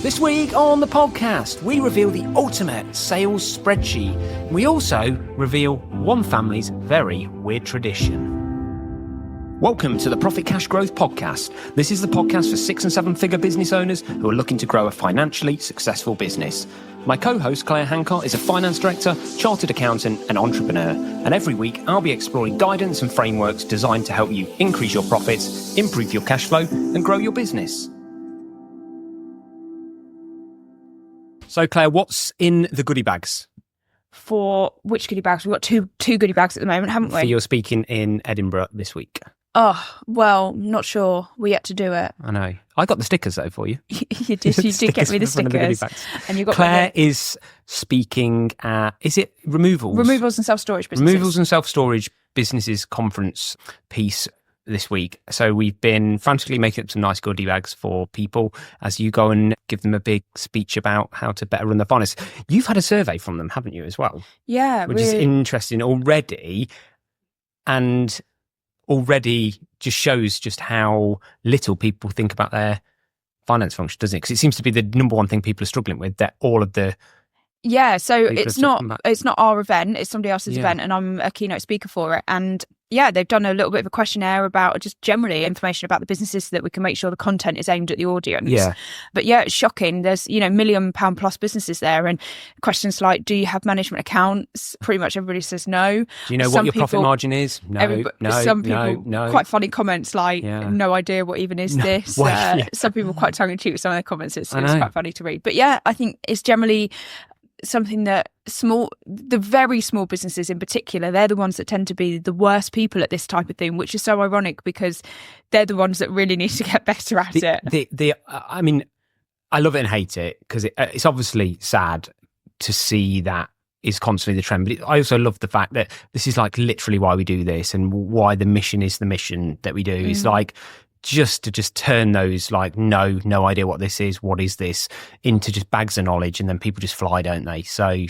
This week on the podcast, we reveal the ultimate sales spreadsheet. We also reveal one family's very weird tradition. Welcome to the Profit Cash Growth Podcast. This is the podcast for 6 and 7 figure business owners who are looking to grow a financially successful business. My co-host, Claire Hancott, is a finance director, chartered accountant and entrepreneur. And every week, I'll be exploring guidance and frameworks designed to help you increase your profits, improve your cash flow and grow your business. So, Claire, what's in the goodie bags? For which goodie bags? We've got two goodie bags at the moment, haven't we? For your speaking in Edinburgh this week. Oh, well, not sure. We're yet to do it. I know. I got the stickers, though, for you. You did get me the stickers. And you got Claire is speaking at, is it Removals? Removals and Self-Storage Businesses. Removals and Self-Storage Businesses conference piece this week. So we've been frantically making up some nice goodie bags for people as you go and give them a big speech about how to better run their finance. You've had a survey from them, haven't you, as well? Yeah. Which is interesting already. And already just shows just how little people think about their finance function, doesn't it? Because it seems to be the number one thing people are struggling with, that all of the... Yeah, so it's not our event, it's somebody else's event, and I'm a keynote speaker for it. And yeah, they've done a little bit of a questionnaire about just generally information about the businesses so that we can make sure the content is aimed at the audience. Yeah. But yeah, it's shocking. There's, £1 million plus businesses there, and questions like, do you have management accounts? Pretty much everybody says no. Do you know what your profit margin is? No. Some people, quite funny comments like, no idea what even is this. Some people quite tongue-in-cheek with some of their comments. It's quite funny to read. But yeah, I think it's generally something that the very small businesses in particular, they're the ones that tend to be the worst people at this type of thing, which is so ironic because they're the ones that really need to get better at it. I mean, I love it and hate it because it's obviously sad to see that is constantly the trend, but I also love the fact that this is like literally why we do this and why the mission is the mission that we do. It's like just to turn those like no idea what this is, what is this, into just bags of knowledge, and then people just fly, don't they? So I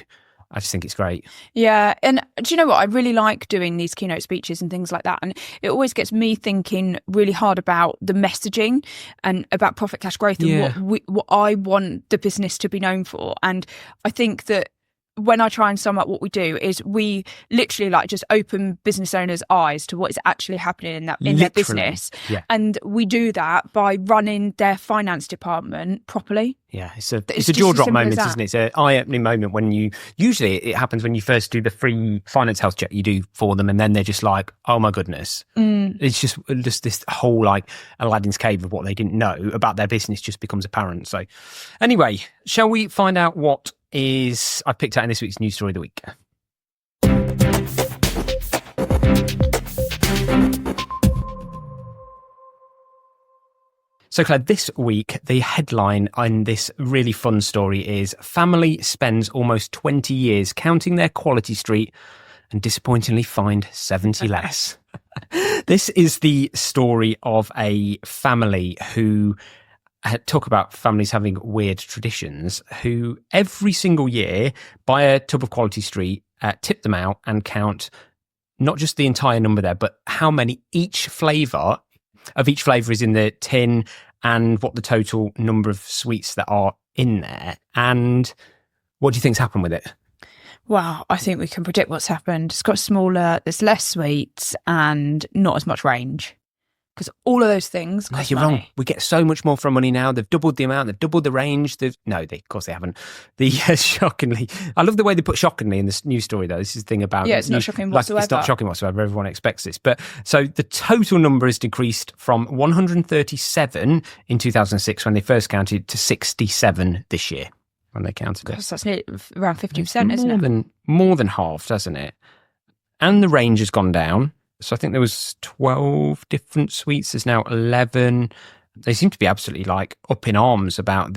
just think it's great. Yeah, and do you know what? I really like doing these keynote speeches and things like that, and it always gets me thinking really hard about the messaging and about profit cash growth and what I want the business to be known for. And I think that when I try and sum up what we do is we literally like just open business owners' eyes to what is actually happening in their business. Yeah. And we do that by running their finance department properly. Yeah, it's a jaw drop moment, isn't it? It's an eye-opening moment when usually it happens when you first do the free finance health check you do for them, and then they're just like, oh my goodness. It's just this whole like Aladdin's cave of what they didn't know about their business just becomes apparent. So anyway, shall we find out what I've picked out in this week's news story of the week? So, Claire, this week, the headline on this really fun story is family spends almost 20 years counting their quality street and disappointingly find 70 less. This is the story of a family who talk about families having weird traditions, who every single year buy a tub of Quality Street, tip them out and count not just the entire number there, but how many each flavour is in the tin and what the total number of sweets that are in there. And what do you think's happened with it? Well, I think we can predict what's happened. It's got smaller, there's less sweets and not as much range. Because all of those things cost you're money. Wrong. We get so much more from money now. They've doubled the amount. They've doubled the range. Of course they haven't. Shockingly, I love the way they put shockingly in this news story, though. This is the thing about it's not shocking whatsoever. It's not shocking whatsoever. Everyone expects this. But so the total number has decreased from 137 in 2006 when they first counted to 67 this year when they counted it. That's nearly around 50%, isn't it? More than half, doesn't it? And the range has gone down. So I think there was 12 different sweets. There's now 11. They seem to be absolutely like up in arms about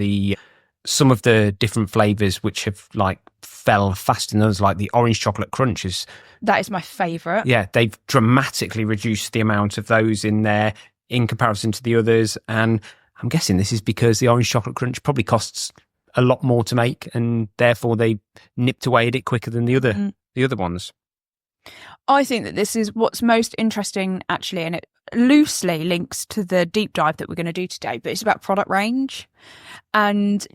some of the different flavours which have like fell faster than others, like the orange chocolate crunches. That is my favourite. Yeah, they've dramatically reduced the amount of those in there in comparison to the others. And I'm guessing this is because the orange chocolate crunch probably costs a lot more to make, and therefore they nipped away at it quicker than the other ones. I think that this is what's most interesting, actually, and loosely links to the deep dive that we're going to do today, but it's about product range. And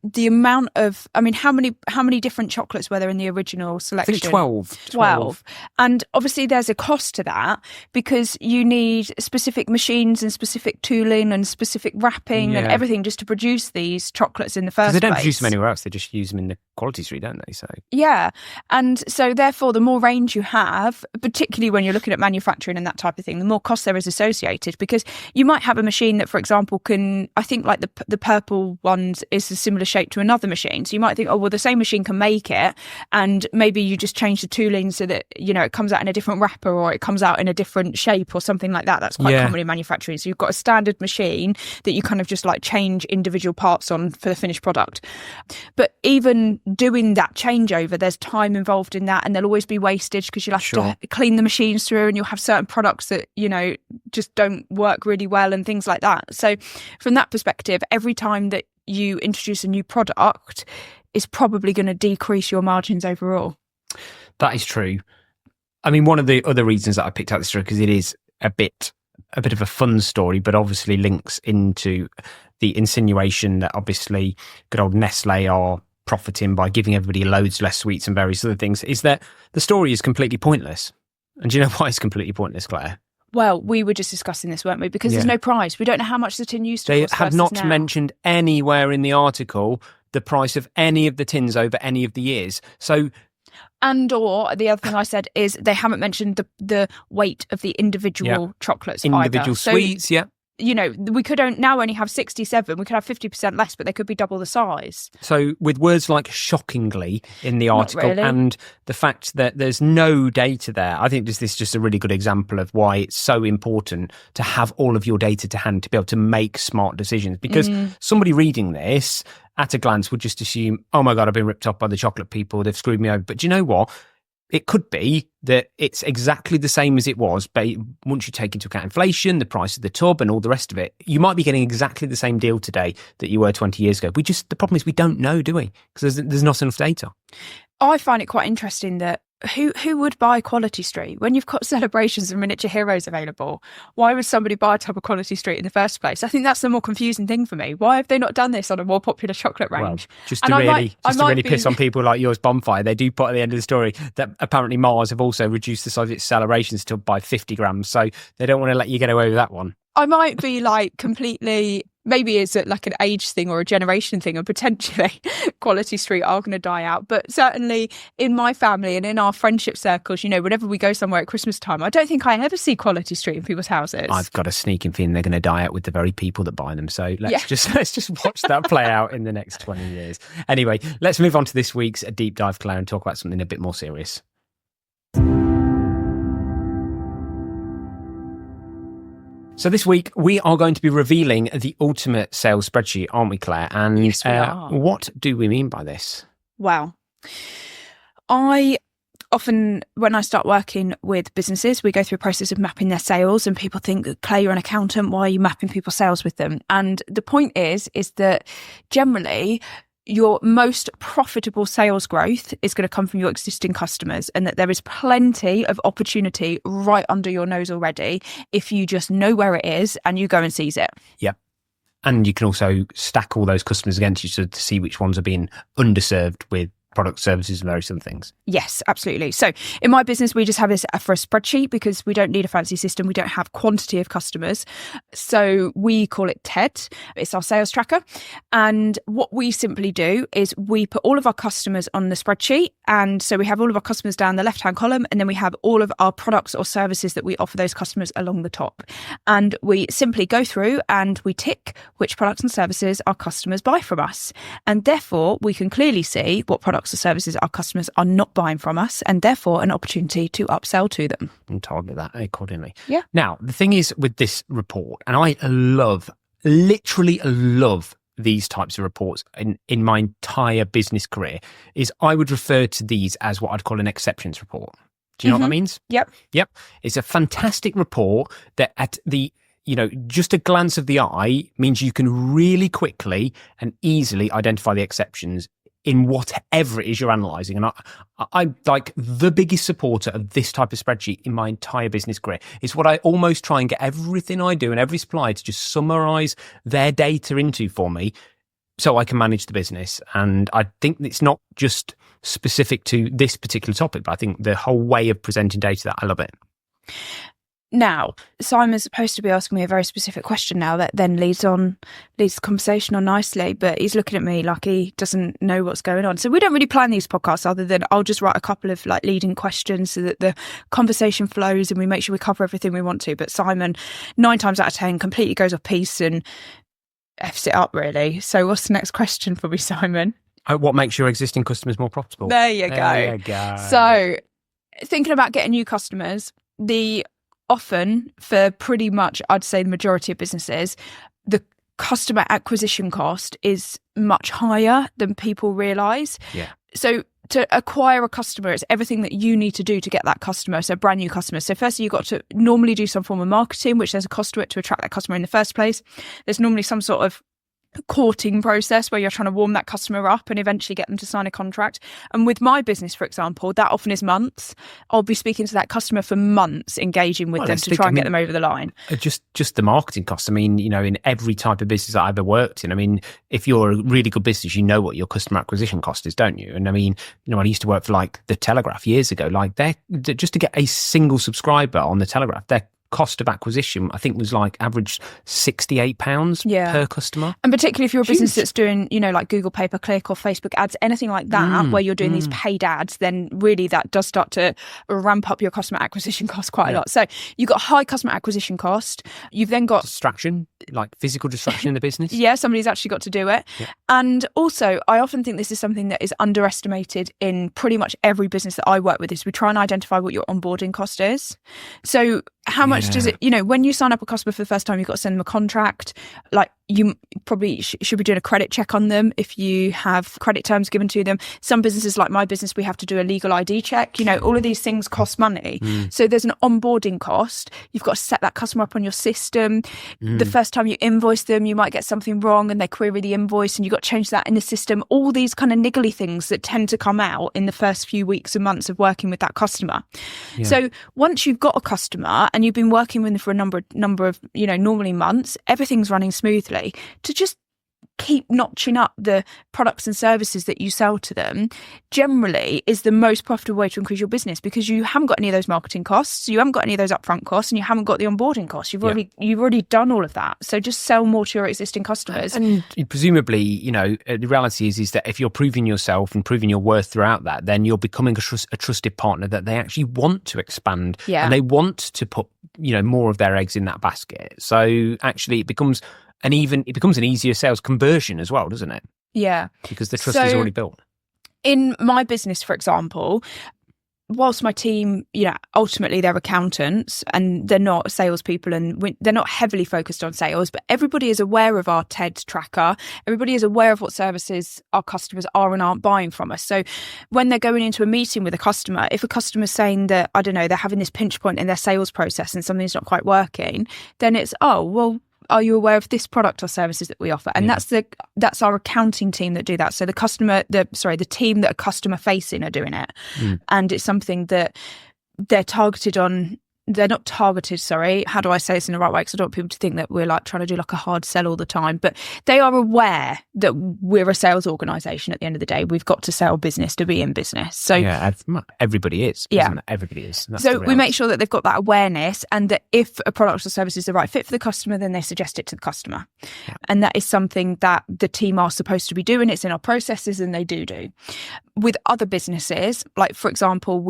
the amount of, I mean, how many different chocolates were there in the original selection? I think 12. 12. And obviously there's a cost to that because you need specific machines and specific tooling and specific wrapping and everything just to produce these chocolates in the first place. They don't produce them anywhere else. They just use them in the quality street, don't they? So yeah. And so therefore the more range you have, particularly when you're looking at manufacturing and that type of thing, the more cost there is associated, because you might have a machine that, for example, can, I think like the purple ones is a similar shape to another machine. So you might think, oh, well, the same machine can make it, and maybe you just change the tooling so that, you know, it comes out in a different wrapper or it comes out in a different shape or something like that. That's quite common in manufacturing. So you've got a standard machine that you kind of just like change individual parts on for the finished product. But even doing that changeover, there's time involved in that, and there'll always be wastage because you'll have to clean the machines through, and you'll have certain products that, you know, just don't work really well and things like that. So from that perspective, every time that you introduce a new product is probably going to decrease your margins overall. That is true. I mean, one of the other reasons that I picked out this story, because it is a bit of a fun story, but obviously links into the insinuation that obviously good old Nestle are profiting by giving everybody loads less sweets and various other things, is that the story is completely pointless. And do you know why it's completely pointless, Claire? Well, we were just discussing this, weren't we? Because there's no price. We don't know how much the tin used to cost. They have not mentioned anywhere in the article the price of any of the tins over any of the years. So, and or the other thing I said is they haven't mentioned the weight of the individual chocolates individual either. sweets, You know, we could now only have 67. We could have 50% less, but they could be double the size. So with words like shockingly in the article and the fact that there's no data there, I think this is just a really good example of why it's so important to have all of your data to hand to be able to make smart decisions. Because somebody reading this at a glance would just assume, oh my God, I've been ripped off by the chocolate people. They've screwed me over. But do you know what? It could be that it's exactly the same as it was, but once you take into account inflation, the price of the tub and all the rest of it, you might be getting exactly the same deal today that you were 20 years ago. The problem is we don't know, do we? Because there's not enough data. I find it quite interesting that who would buy Quality Street when you've got celebrations and miniature heroes available? Why would somebody buy a tub of Quality Street in the first place? I think that's the more confusing thing for me. Why have they not done this on a more popular chocolate range? Well, just to really piss on people like yours, Bonfire, they do put at the end of the story that apparently Mars have also reduced the size of its celebrations to by 50 grams. So they don't want to let you get away with that one. I might be like completely, maybe it's like an age thing or a generation thing, and potentially Quality Street are going to die out. But certainly in my family and in our friendship circles, you know, whenever we go somewhere at Christmas time, I don't think I ever see Quality Street in people's houses. I've got a sneaking feeling they're going to die out with the very people that buy them. So let's just watch that play out in the next 20 years. Anyway, let's move on to this week's deep dive, Claire, and talk about something a bit more serious. So this week, we are going to be revealing the ultimate sales spreadsheet, aren't we, Claire? And yes, we are. What do we mean by this? Well, I often, when I start working with businesses, we go through a process of mapping their sales, and people think, Claire, you're an accountant, why are you mapping people's sales with them? And the point is that generally, your most profitable sales growth is going to come from your existing customers, and that there is plenty of opportunity right under your nose already if you just know where it is and you go and seize it. Yeah. And you can also stack all those customers against you to see which ones are being underserved with product, services, and various other things. Yes, absolutely. So in my business, we just have this for a spreadsheet because we don't need a fancy system. We don't have quantity of customers. So we call it TED. It's our sales tracker. And what we simply do is we put all of our customers on the spreadsheet. And so we have all of our customers down the left-hand column, and then we have all of our products or services that we offer those customers along the top. And we simply go through and we tick which products and services our customers buy from us. And therefore, we can clearly see what products or services our customers are not buying from us, and therefore an opportunity to upsell to them. And target that accordingly. Yeah. Now, the thing is with this report, and I literally love these types of reports in my entire business career, is I would refer to these as what I'd call an exceptions report. Do you know what that means? Yep. It's a fantastic report that at the just a glance of the eye means you can really quickly and easily identify the exceptions in whatever it is you're analysing. And I'm like the biggest supporter of this type of spreadsheet in my entire business career. It's what I almost try and get everything I do and every supplier to just summarise their data into for me so I can manage the business. And I think it's not just specific to this particular topic, but I think the whole way of presenting data, that I love it. Now, Simon's supposed to be asking me a very specific question now that then leads the conversation on nicely, but he's looking at me like he doesn't know what's going on. So we don't really plan these podcasts other than I'll just write a couple of like leading questions so that the conversation flows and we make sure we cover everything we want to. But Simon, 9 times out of 10, completely goes off piece and F's it up, really. So what's the next question for me, Simon? What makes your existing customers more profitable? There you go. So thinking about getting new customers, often for pretty much, I'd say the majority of businesses, the customer acquisition cost is much higher than people realise. Yeah. So to acquire a customer, it's everything that you need to do to get that customer, so brand new customer. So firstly, you've got to normally do some form of marketing, which there's a cost to it to attract that customer in the first place. There's normally some sort of courting process where you're trying to warm that customer up and eventually get them to sign a contract. And with my business, for example, that often is months. I'll be speaking to that customer for months, engaging with them to try and get them over the line. Just the marketing costs. I mean, in every type of business that I've ever worked in, I mean, if you're a really good business, you know what your customer acquisition cost is, don't you? And I mean, I used to work for like the Telegraph years ago. Like just to get a single subscriber on the Telegraph, their cost of acquisition, I think, was like average £68 per customer. And particularly if you're a business that's doing, like Google pay-per-click or Facebook ads, anything like that, where you're doing these paid ads, then really that does start to ramp up your customer acquisition cost quite a lot. So you've got high customer acquisition cost. You've then got distraction, like physical distraction in the business. Yeah, somebody's actually got to do it. Yeah. And also, I often think this is something that is underestimated in pretty much every business that I work with, is we try and identify what your onboarding cost is. So how much does it, when you sign up a customer for the first time, you've got to send them a contract. Like, you probably should be doing a credit check on them if you have credit terms given to them. Some businesses, like my business, we have to do a legal ID check. All of these things cost money. So there's an onboarding cost. You've got to set that customer up on your system. The first time you invoice them, you might get something wrong and they query the invoice and you've got to change that in the system. All these kind of niggly things that tend to come out in the first few weeks and months of working with that customer. Yeah. So once you've got a customer and you've been working with them for a number of normally months, everything's running smoothly. To just keep notching up the products and services that you sell to them generally is the most profitable way to increase your business, because you haven't got any of those marketing costs, you haven't got any of those upfront costs, and you haven't got the onboarding costs. You've already done all of that. So just sell more to your existing customers. And presumably, the reality is that if you're proving yourself and proving your worth throughout that, then you're becoming a trusted partner that they actually want to expand and they want to put more of their eggs in that basket. So actually it becomes an easier sales conversion as well, doesn't it? Yeah. Because the trust is already built. In my business, for example, whilst my team, ultimately they're accountants and they're not salespeople and they're not heavily focused on sales, but everybody is aware of our TED tracker. Everybody is aware of what services our customers are and aren't buying from us. So when they're going into a meeting with a customer, if a customer's saying that, I don't know, they're having this pinch point in their sales process and something's not quite working, then it's, are you aware of this product or services that we offer? And that's our accounting team that do that. So the team that are customer facing are doing it. And it's something that they're targeted on. They're not targeted, how do I say this in the right way? Because I don't want people to think that we're like trying to do like a hard sell all the time, but they are aware that we're a sales organisation at the end of the day. We've got to sell business to be in business. So everybody is. Yeah. Everybody is. So we make sure that they've got that awareness, and that if a product or service is the right fit for the customer, then they suggest it to the customer. Yeah. And that is something that the team are supposed to be doing. It's in our processes, and they do. With other businesses, like for example,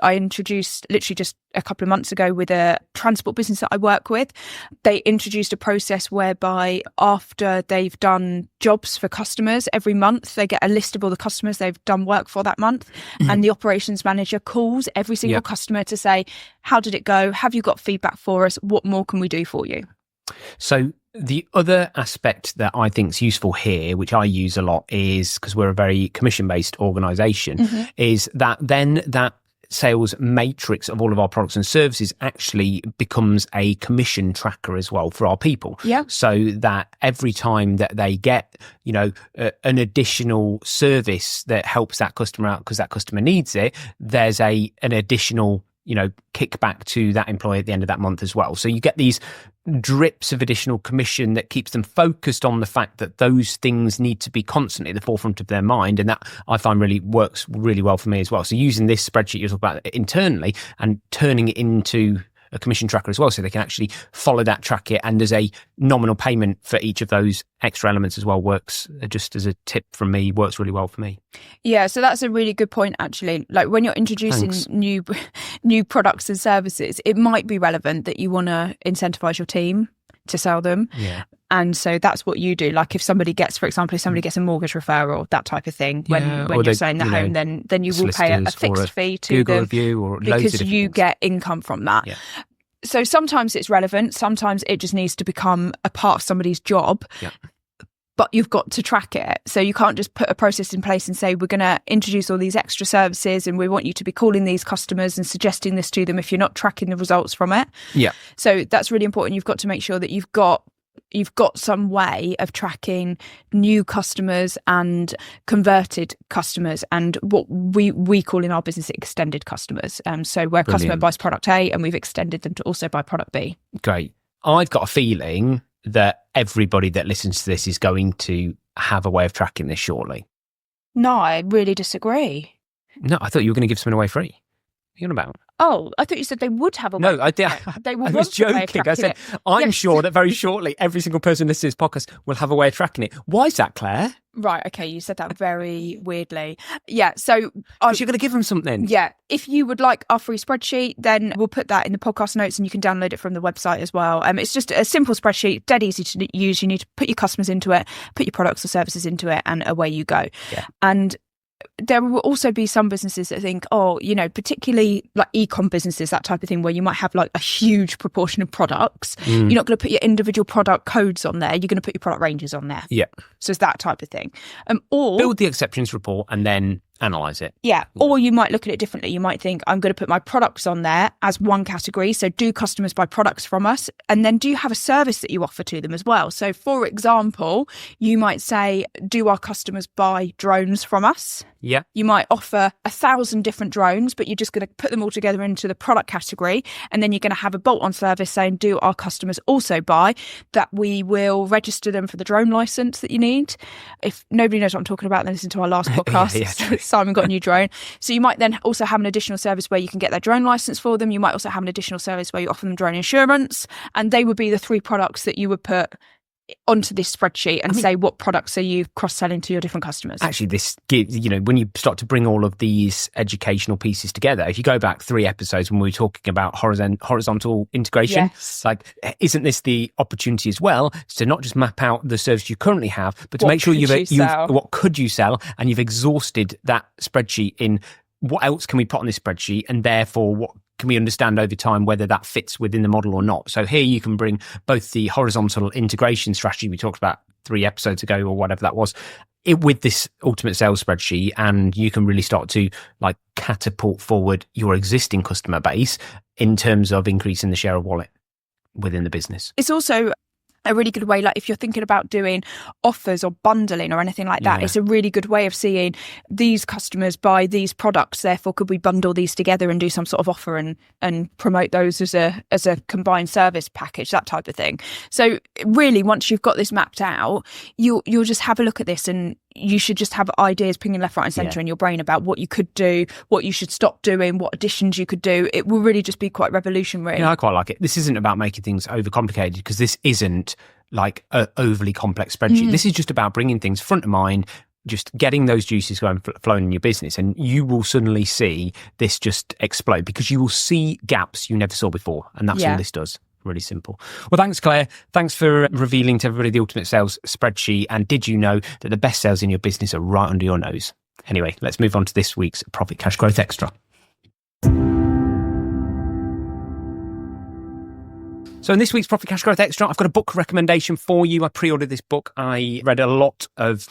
I introduced literally just a couple of months ago with a transport business that I work with. They introduced a process whereby after they've done jobs for customers every month, they get a list of all the customers they've done work for that month. And the operations manager calls every single customer to say, how did it go? Have you got feedback for us? What more can we do for you? So the other aspect that I think is useful here, which I use a lot, is because we're a very commission-based organisation, is that then that sales matrix of all of our products and services actually becomes a commission tracker as well for our people. Yeah. So that every time that they get, an additional service that helps that customer out because that customer needs it, there's an additional kickback to that employee at the end of that month as well. So you get these drips of additional commission that keeps them focused on the fact that those things need to be constantly at the forefront of their mind. And that I find really works really well for me as well. So using this spreadsheet you talk about internally and turning it into a commission tracker as well, so they can actually follow that, track it, and there's a nominal payment for each of those extra elements as well. Works, just as a tip from me, works really well for me. Yeah, so that's a really good point actually. Like when you're introducing new products and services, it might be relevant that you want to incentivize your team to sell them. Yeah. And so that's what you do. Like if somebody gets, for example, a mortgage referral, that type of thing, when you're selling the home, then you will pay a fixed fee to Google them review or because you get income from that. Yeah. So sometimes it's relevant. Sometimes it just needs to become a part of somebody's job. Yeah. But you've got to track it. So you can't just put a process in place and say, we're going to introduce all these extra services and we want you to be calling these customers and suggesting this to them if you're not tracking the results from it. Yeah. So that's really important. You've got to make sure that you've got some way of tracking new customers and converted customers and what we call in our business extended customers. So where a customer buys product A and we've extended them to also buy product B. Great. I've got a feeling that everybody that listens to this is going to have a way of tracking this shortly. No, I really disagree. No, I thought you were going to give something away free. What are you on about? Oh, I thought you said they would have a way. No, I was joking. I said, I'm sure that very shortly every single person listening to this podcast will have a way of tracking it. Why is that, Claire? Right, okay, you said that very weirdly. Yeah, so... Because you're going to give them something. Yeah, if you would like our free spreadsheet, then we'll put that in the podcast notes and you can download it from the website as well. It's just a simple spreadsheet, dead easy to use. You need to put your customers into it, put your products or services into it, and away you go. Yeah. And there will also be some businesses that think, particularly like e-com businesses, that type of thing, where you might have like a huge proportion of products. You're not going to put your individual product codes on there. You're going to put your product ranges on there. Yeah. So it's that type of thing. Or build the exceptions report and then analyze it. Yeah. Or you might look at it differently. You might think, I'm going to put my products on there as one category. So do customers buy products from us? And then do you have a service that you offer to them as well? So for example, you might say, do our customers buy drones from us? Yeah. You might offer 1,000 different drones, but you're just going to put them all together into the product category. And then you're going to have a bolt-on service saying, do our customers also buy? That we will register them for the drone license that you need. If nobody knows what I'm talking about, then listen to our last podcast. Simon got a new drone. So you might then also have an additional service where you can get their drone license for them. You might also have an additional service where you offer them drone insurance. And they would be the 3 products that you would put onto this spreadsheet and say, what products are you cross-selling to your different customers? Actually, this gives, when you start to bring all of these educational pieces together, if you go back 3 episodes when we were talking about horizontal integration, like, isn't this the opportunity as well to not just map out the service you currently have, but to make sure what could you sell, and you've exhausted that spreadsheet in what else can we put on this spreadsheet, and therefore what can we understand over time whether that fits within the model or not. So here you can bring both the horizontal integration strategy we talked about 3 episodes ago or whatever that was, with this ultimate sales spreadsheet, and you can really start to like catapult forward your existing customer base in terms of increasing the share of wallet within the business. It's also a really good way, like if you're thinking about doing offers or bundling or anything like that, it's a really good way of seeing these customers buy these products, therefore could we bundle these together and do some sort of offer and promote those as a combined service package, that type of thing. So really, once you've got this mapped out, you'll just have a look at this, and you should just have ideas pinging left, right and centre in your brain about what you could do, what you should stop doing, what additions you could do. It will really just be quite revolutionary. Yeah, I quite like it. This isn't about making things overcomplicated, because this isn't like an overly complex spreadsheet. This is just about bringing things front of mind, just getting those juices going, flowing in your business, and you will suddenly see this just explode, because you will see gaps you never saw before, and that's all this does. Really simple. Well, thanks, Claire. Thanks for revealing to everybody the ultimate sales spreadsheet. And did you know that the best sales in your business are right under your nose? Anyway, let's move on to this week's Profit Cash Growth Extra. So in this week's Profit Cash Growth Extra, I've got a book recommendation for you. I pre-ordered this book. I read a lot of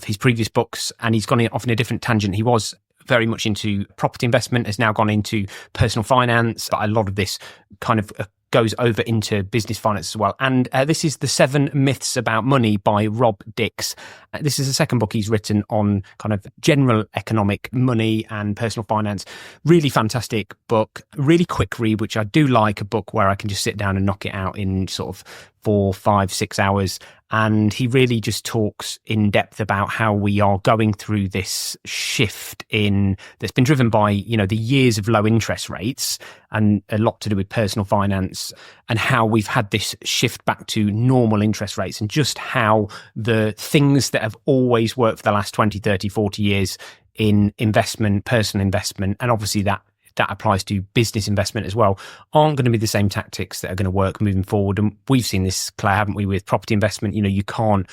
his previous books, and he's gone off in a different tangent. He was very much into property investment, has now gone into personal finance. But a lot of this kind of goes over into business finance as well. And this is The 7 Myths About Money by Rob Dix. This is the second book he's written on kind of general economic money and personal finance. Really fantastic book, really quick read, which I do like, a book where I can just sit down and knock it out in sort of 4, 5, 6 hours. And he really just talks in depth about how we are going through this shift that's been driven by, the years of low interest rates, and a lot to do with personal finance, and how we've had this shift back to normal interest rates, and just how the things that have always worked for the last 20, 30, 40 years in investment, personal investment, and obviously that applies to business investment as well, aren't going to be the same tactics that are going to work moving forward. And we've seen this, Claire, haven't we, with property investment? You can't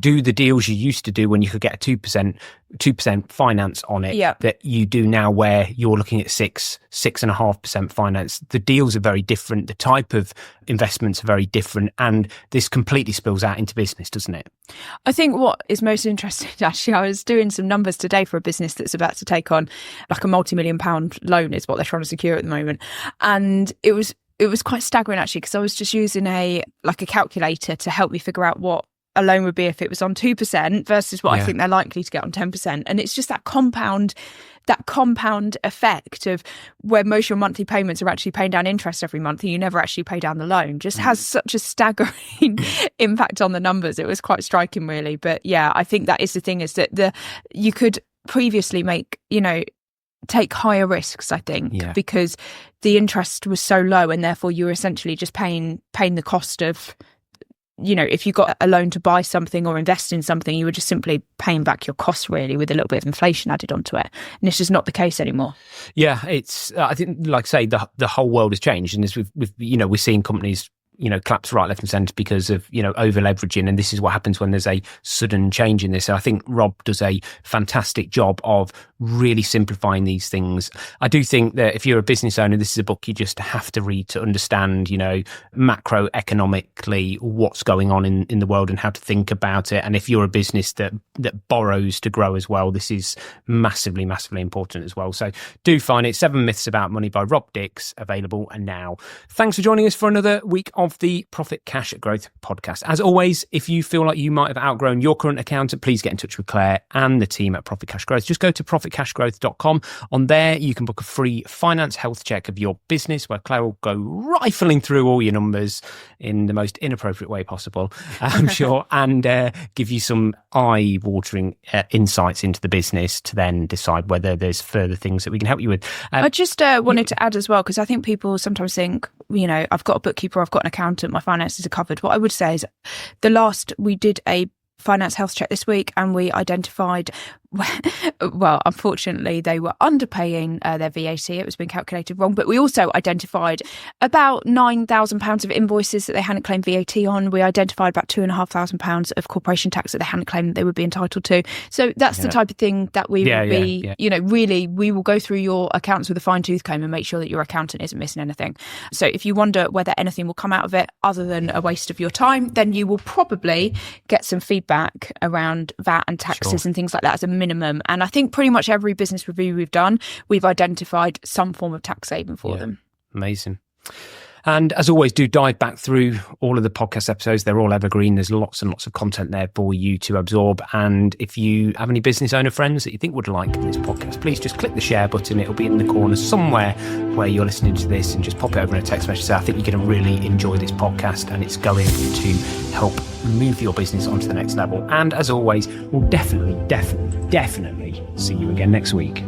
do the deals you used to do when you could get a 2% finance on it, that you do now, where you're looking at 6.5% finance. The deals are very different. The type of investments are very different. And this completely spills out into business, doesn't it? I think what is most interesting, actually, I was doing some numbers today for a business that's about to take on like a multi-million-pound loan is what they're trying to secure at the moment. And it was quite staggering, actually, because I was just using a calculator to help me figure out what a loan would be if it was on 2% versus what I think they're likely to get on 10%. And it's just that compound effect of where most of your monthly payments are actually paying down interest every month and you never actually pay down the loan, just has such a staggering impact on the numbers. It was quite striking, really. But yeah, I think that is the thing, is that you could previously take higher risks, I think, because the interest was so low, and therefore you were essentially just paying the cost of, if you got a loan to buy something or invest in something, you were just simply paying back your costs, really, with a little bit of inflation added onto it. And it's just not the case anymore. Yeah, it's, I think, like I say, the whole world has changed. And as we're seeing companies, collapse right, left and centre because of, over leveraging. And this is what happens when there's a sudden change in this. And I think Rob does a fantastic job of really simplifying these things. I do think that if you're a business owner, this is a book you just have to read to understand, macroeconomically what's going on in the world and how to think about it. And if you're a business that borrows to grow as well, this is massively, massively important as well. So do find it. 7 Myths About Money by Rob Dix, available now. Thanks for joining us for another week of the Profit Cash Growth podcast. As always, if you feel like you might have outgrown your current accountant, please get in touch with Claire and the team at Profit Cash Growth. Just go to profitcashgrowth.com. On there, you can book a free finance health check of your business, where Claire will go rifling through all your numbers in the most inappropriate way possible, I'm sure, and give you some eye-watering insights into the business to then decide whether there's further things that we can help you with. I just wanted to add as well, because I think people sometimes think, I've got a bookkeeper, I've got an accountant, my finances are covered. What I would say is we did a finance health check this week, and we identified, well, unfortunately, they were underpaying their VAT. It was being calculated wrong. But we also identified about £9,000 of invoices that they hadn't claimed VAT on. We identified about £2,500 of corporation tax that they hadn't claimed that they would be entitled to. So that's the type of thing that we will be, really, we will go through your accounts with a fine-tooth comb and make sure that your accountant isn't missing anything. So if you wonder whether anything will come out of it other than a waste of your time, then you will probably get some feedback around VAT and taxes and things like that as a minimum. And I think pretty much every business review we've done, we've identified some form of tax saving for them. Amazing. And as always, do dive back through all of the podcast episodes. They're all evergreen. There's lots and lots of content there for you to absorb. And if you have any business owner friends that you think would like this podcast, please just click the share button. It'll be in the corner somewhere where you're listening to this, and just pop it over in a text message. Say, I think you're going to really enjoy this podcast, and it's going to help move your business onto the next level. And as always, we'll definitely see you again next week.